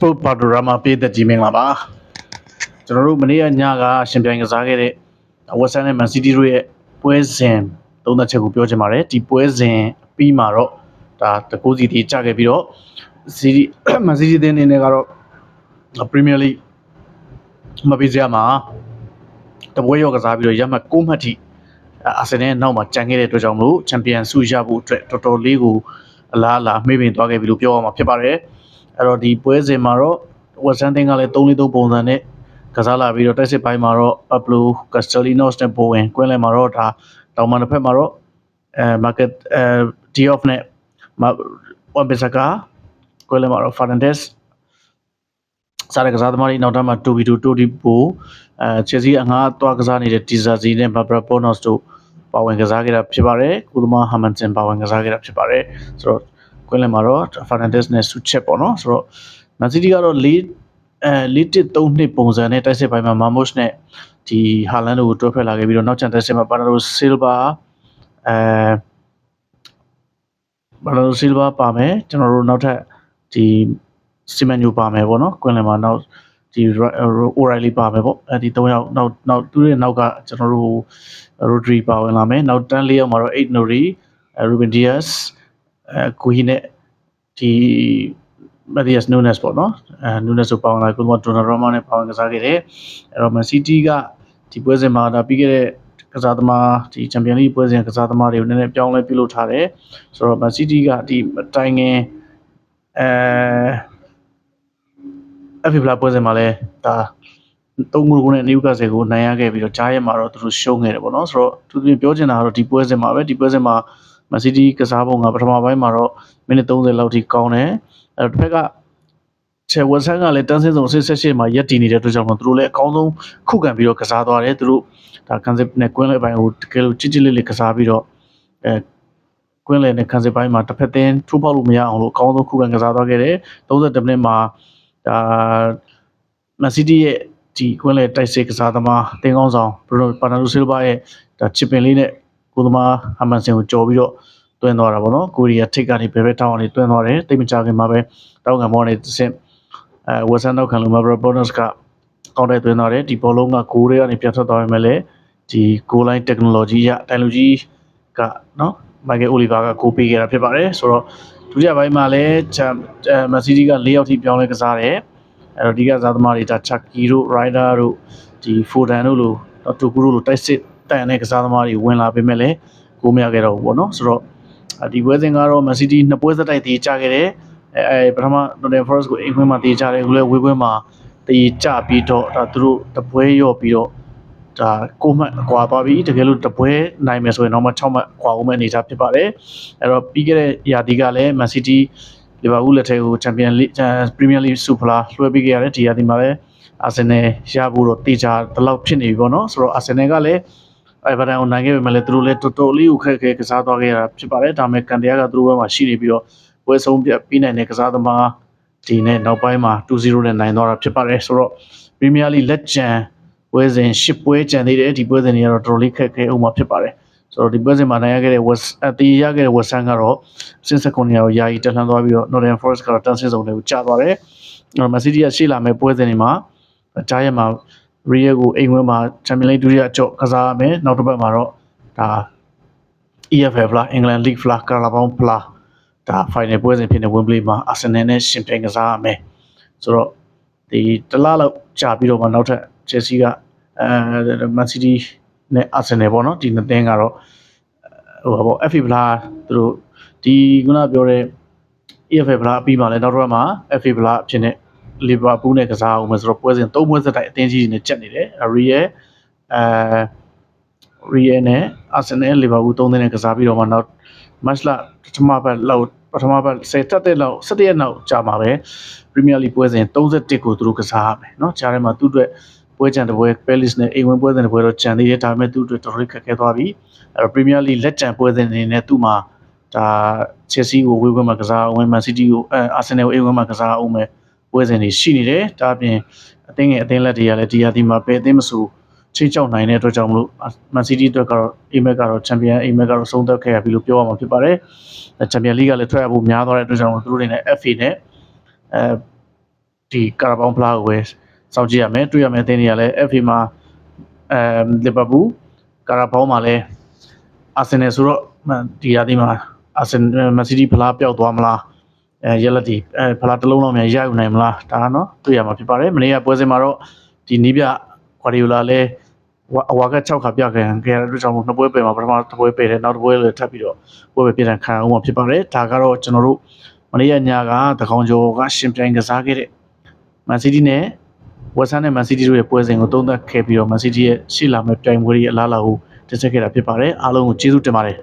Sport Panorama ပြည်သက်ကြီးမင်္ဂလာပါကျွန်တော်တို့မနေ့ကညကရှင်ပြိုင်ကစားခဲ့တဲ့ West Ham နဲ့ Man City တို့ရဲ့ပွဲစဉ်သုံးသက်ချက်ကိုပြောချင်ပါတယ်ဒီပွဲစဉ်ပြီးမှာတော့ဒါတကူစီတီကျခဲ့ပြီးတော့ Man City တင်းနေနဲ့ကတော့ Premier League မပြီးစရာမှာတပွဲရောကစားပြီးတော့ရမှတ်6မှတ်ထိအာဆင်နယ်နောက်မှာကြံခဲ့တဲ့အတွက်ကြောင့်မလို့ချန်ပီယံဆုရဖို့အတွက်တော်တော်လေးကိုအလားအလာမှေးပင်သွားခဲ့ပြီလို့ပြောရမှာဖြစ်ပါတယ်အဲ့တော့ဒီပွဲစဉ်မှာတော့ West Ham ကလည်း3-4ပုံစံနဲ့ကစားလာပြီးတော့တိုက်စစ်ပိုင်းမှာတော့ Pablo Castellanos နဲ့ Bowen ကွင်းလယ်မှာတော့ဒါတောင်မန်တစ်ဖက်မှာတော့Market Diop နဲ့ Wan-Bissaka ကွင်းလယ်မှာတော့ Fernandes စားတဲ့ကစားသမားတွေနောက်တန်းမှာ Todibo Chelsea အငှားသွားကစားနေတဲ့ Disasi နဲ့ Mavropanos တို့ပါဝင်ကစားခဲ့တာဖြစ်ပါတယ်ကုသမား Hamilton ပါဝင်ကစားခဲ့တာဖြစ်ပါတယ်ဆိုတော့ကွင်းလယ်မှာတော့ Fernandes နဲ့ Suchet ပေါ့နော်ဆိုတော့ Man City ကတော့4-1-3-2ပုံစံနဲ့တိုက်စစ်ပိုင်းမှာ Marmoush နဲ့ဒီ Haaland တို့ကိုတွဲဖက်လာခဲ့ပြီးတော့နောက်ကျန်တိုက်စစ်မှာ Bernardo Silva ပါမယ်ကျွန်တော်တို့နောက်ထပ်ဒီ Semenyo ပါမယ်ပေါ့နော်ကွင်းလယ်မှာနောက်ဒီ O'Reilly ပါမယ်ပေါ့ဒီ3ယောက်နောက်သူတွေနောက်ကကျွန်တော်တို့ Rodri ပါဝင်လာမယ်နောက်တန်း4ယောက်မှာတော့ Aït-Nouri Ruben Dias Guehi နဲ့ဒီ Matheus Nunes ပေါ့နော်Nunes ကိုပါဝင်လာကုသမား Donnarumma နဲ့ပါဝင်ကစားခဲ့တယ်အဲ့တော့ Man City ကဒီပွဲစဉ်မှာဒါပြီးခဲ့တဲ့ကစားသမားဒီ Champions League ပွဲစဉ်ကစားသမားတွေကိုနည်းနည်းပြောင်းလဲပြုလုပ်ထားတယ်ဆိုတော့ Man City ကဒီတိုင်ငင်FA ပွဲစဉ်မှာလည်းဒါ3-0နဲ့ Newcastle ကိုနိုင်ရခဲ့ပြီးတော့ဂျားရဲမှာတော့သူတို့ရှုံးခဲ့တယ်ပေါ့နော်ဆိုတော့သူတို့ပြောချင်တာကတော့ဒီပွဲစဉ်မှာပဲဒီပွဲစဉ်မှာ Man City ကစားပုံကပထမပိုင်းမှာတော့မိနစ်30လောက်ထိကောင်းတယ်အဲ့တော့တစ်ဖက်ကWest Ham ကလည်းတန်းစင်းဆောင်18မှာရက်တည်နေတဲ့အတွက်ကြောင့်မို့သူတို့လည်းအကောင်းဆုံးခုခံပြီးတော့ကစားသွားတယ်သူတို့ဒါကန်စစ်နဲ့ကွင်းလယ်ပိုင်းကိုတကယ်လို့ကြစ်လေးကစားပြီးတော့ကွင်းလယ်နဲ့ကန်စစ်ပိုင်းမှာတစ်ဖက်သင်းထိုးပေါက်လို့မရအောင်လို့အကောင်းဆုံးခုခံကစားသွားခဲ့တယ်32မိနစ်မှာဒါ Man City ရဲ့ဒီကွင်းလယ်တိုက်စစ်ကစားသမားတင်းကောင်းဆောင် Bernardo Silva ရဲ့ဒါချစ်ပင်လေးနဲ့ကိုသမား Hamilton ကိုကြော်ပြီးတော့တွင်းသွားတာပေါ့နော်ကိုရီးယားထိပ်ကနေဘယ်ဘက်ထောင်းအောင်တွင်းသွားတယ်တိတ်မကြခင်မှာပဲတောင်းခံမောင်းနေတစ်ဆင့်West Ham နောက်ခံလို့ Mavropanos ကကောင်းတဲ့တွင်းသွားတယ်ဒီဘောလုံးကဂိုးတွေကနေပြန်ထွက်သွားပေမဲ့လည်းဒီ goal line technology ရတိုင်လူကြီးကနော် Michael Oliver ကဂိုးပေးခဲ့တာဖြစ်ပါတယ်ဆိုတော့ဒုတိယပိုင်းမှာလည်းMan City က4ယောက်ထိပြောင်းလဲကစားတယ်အဲ့တော့ဒီကစားသမားတွေဒါ Chucky တို့ Ryder တို့ဒီ Foden တို့လိုTokuro လိုတိုက်စစ်တန်တဲ့ကစားသမားတွေဝင်လာပေမဲ့လည်းဂိုးမရခဲ့တော့ဘူးပေါ့နော်ဆိုတော့ဒီပွဲစဉ်ကတော့ Man City 2ပွဲစတိုက်တည်ကြခဲ့တယ်ပထမ Nottingham Forest ကိုအိမ်ခွင်းမှာတည်ကြတယ်အခုလည်းဝေးခွင်းမှာတည်ကြပြီးတော့ဒါသူတို့တပွဲရော့ပြီးတော့ဒါ6မှတ်ကွာသွားပြီတကယ်လို့တပွဲနိုင်မယ်ဆိုရင်တော့မှ6မှတ်ကွာဦးမဲ့အနေထားဖြစ်ပါတယ်အဲ့တော့ပြီးခဲ့တဲ့ရာသီကလည်း Man City လီဗာပူးလက်ထဲကို Champions League Premier League ဆုဖလားလွှဲပေးခဲ့ရတယ်ဒီရာသီမှာလည်း Arsenal ရဖို့တော့တေချာဒီလောက်ဖြစ်နေပြီပေါ့နော်ဆိုတော့ Arsenal ကလည်းEverton ကိုနိုင်ခဲ့ပေမဲ့လည်းသူတို့လည်းတော်တော်လေးကိုခက်ခဲကစားသွားခဲ့ရတာဖြစ်ပါတယ်ဒါပေမဲ့ကန်တရားကသူတို့ဘက်မှာရှိနေပြီးတော့ပွဲဆုံးပြပြီးနိုင်တဲ့ကစားသမားဒီနဲ့နောက်ပိုင်းမှာ 2-0 နဲ့နိုင်သွားတာဖြစ်ပါတယ်ဆိုတော့ Premier League လက်ကျန်ပွဲစဉ်10ပွဲကျန်သေးတယ်ဒီပွဲစဉ်တွေကတော့တော်တော်လေးခက်ခဲအောင်မှာဖြစ်ပါတယ်ဆိုတော့ဒီပွဲစဉ်မှာနိုင်ရခဲ့တဲ့ West Ham ကတော့စင်စကွန်နီယာကိုယာယီတက်လှမ်းသွားပြီးတော့ Nottingham Forest ကတော့တန်းစင်းစုံတွေကိုကျသွားတယ်Man City ကရှေ့လာမဲ့ပွဲစဉ်တွေမှာဂျားရဲမှာ Real ကိုအိမ်ဝင်းမှာ Champions League ဒုတိယအကျော့ကစားရမယ်နောက်တစ်ပတ်မှာတော့ဒါ EFL ဖလား England League ဖလား Carabao ဖလားဒါ final ပွဲစဉ်ဖြစ်နေ Wembley မှာ Arsenal နဲ့ရှင်ပြိုင်ကစားရမယ်ဆိုတော့ဒီတလားလောက်ကြာပြီးတော့မှနောက်ထပ် Chelsea ကMan City နဲ့ Arsenal ပေါ့နော်ဒီနှစ်သင်းကတော့ဟိုပေါ့ FA ဖလားသူတို့ဒီခုနပြောတဲ့ EFL ဖလားပြီးမှလည်းနောက်တစ်ပတ်မှာ FA ဖလားဖြစ်နေလီဗာပူးနဲ့ကစားအောင်မယ်ဆိုတော့ပွဲစဉ်3ပွဲစတိုက်အသင်းကြီးတွေနဲ့ချက်နေတယ်Real နဲ့ Arsenal လီဗာပူး3သင်းနဲ့ကစားပြီးတော့မှနောက် match လပထမပတ်10တက်တဲ့လောက်17ရက်နောက်ကြာမှာပဲ Premier League ပွဲစဉ်31ကိုသူတို့ကစားရမယ်เนาะကြားထဲမှာသူ့အတွက်ပွဲချန်တစ်ပွဲ Palace နဲ့အိမ်ဝင်ပွဲစဉ်တစ်ပွဲတော့ချန်သေးတယ်ဒါပေမဲ့သူ့အတွက်တော်တော်လေးခက်ခဲသွားပြီအဲ့တော့ Premier League လက်ချန်ပွဲစဉ်အနေနဲ့သူ့မှာဒါ Chelsea ကိုဝေးခွင့်မှာကစားအောင် Man City ကိုArsenal ကိုအိမ်ဝင်မှာကစားအောင်မယ်ပွဲစဉ်တွေရှိနေတယ်ဒါအပြင်အသင်းလက်တွေကလည်းဒီရာသီမှာပဲအသင်းမဆိုချိန်ချောက်နိုင်တဲ့အတွက်ကြောင့်မလို့ Man City အတွက်ကတော့ Amex ကတော့ Champion Amex ကတော့ဆုံးသက်ခဲ့ရပြီလို့ပြောရမှာဖြစ်ပါတယ်။ Champion League ကလည်းထွက်ရဖို့များသွားတဲ့အတွက်ကြောင့်သူတို့တွေနဲ့ FA နဲ့ ဒီကာရာဘောင်ဖလားကိုပဲစောင့်ကြည့်ရမယ်တွေ့ရမယ်အသင်းတွေကလည်း FA မှာလီဗာပူးကာရာဘောင်မှာလည်းအာဆင်နယ်ဆိုတော့ဒီရာသီမှာအာဆင်မန်စီးတီးဖလားပျောက်သွားမလားရက်လက်ဒီဖလားတစ်လုံးလောက်မြန်ရယူနိုင်မလားဒါကနော်တွေ့ရမှာဖြစ်ပါတယ်မနေ့ကပွဲစဉ်မှာတော့ဒီနီးပြဂွာဒီယိုလာလည်းအဝါက6ခါပြခဲ့တဲ့အတွက်ကြောင့်နှစ်ပွဲပယ်မှာပထမတစ်ပွဲပယ်တယ်နောက်တစ်ပွဲလည်းထပ်ပြီးတော့ပွဲပဲပြည်ထန်ခံအောင်မှာဖြစ်ပါတယ်ဒါကတော့ကျွန်တော်တို့မနေ့ကညကသကောင်ကျော်ကရှင်ပြိုင်ကစားခဲ့တဲ့မန်စီးတီးနဲ့ဝက်ဆန်နဲ့မန်စီးတီးတို့ရဲ့ပွဲစဉ်ကိုသုံးသပ်ခဲ့ပြီးတော့မန်စီးတီးရဲ့ရှေ့လာမယ့်ပြိုင်ပွဲရဲ့အလားအလာကိုတင်ဆက်ခဲ့တာဖြစ်ပါတယ်အားလုံးကိုကျေးဇူးတင်ပါတယ်